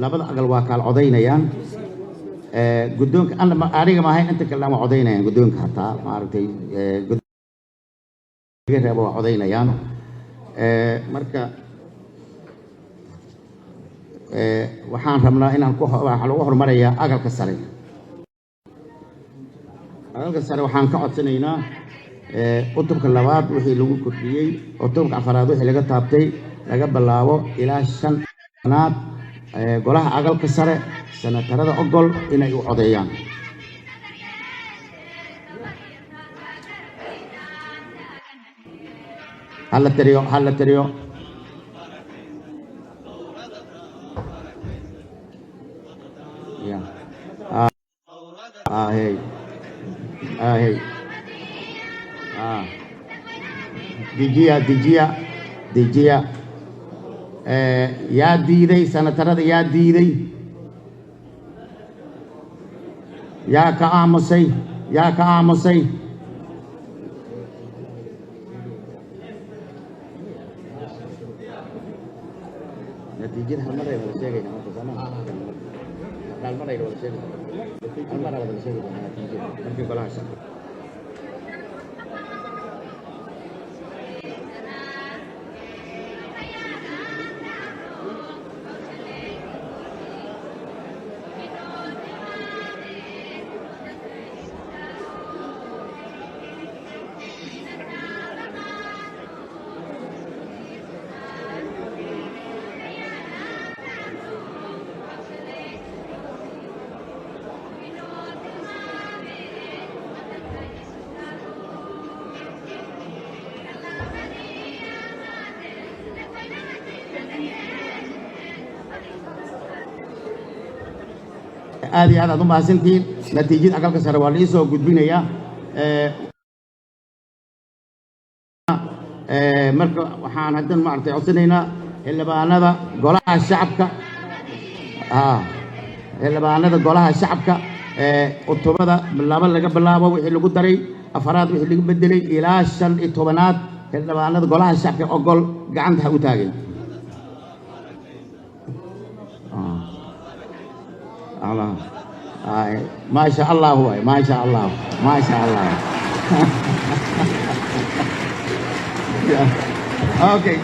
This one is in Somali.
labada aqal waa kala codaynayaan guddoonka aniga ma ahayn inta kale ma codaynayaan guddoonka hataa maaragtay guddoonka reebo waa codaynayaan marka waxaan rabnaa inaan waxa lagu horumarayaa aqalka sare waxaan ka codsanaynaa cutubka labaad wixii lagu kordhiyey cutubka afaraad wixii laga taabtay laga bilaabo ilaa 5aad golaha aqalka sare senatarada ogol inay u codeeyaan hal tiriyo ya hey dijiya yaa diiday senatarada yaa diiday yaa ka aamusay natiijada hal mar ay wada sheegayna marka samaha hal mar ay wada sheegayna natiijada markii golaha shaqo aad iyo aad aad u mahadsantihiin natiijada aqalka sare waa la soo gudbinayaa marka waxaan haddan maartay codsanaynaa xildhibaanada golaha shacabka cutubada laba laga bilaabo wixii lagu daray afaraad wixii lagu bedelay ilaa 15aad xildhibaanada golaha shacabka ogol gacanta ha u taageen ما شاء الله هو ما شاء الله اوكي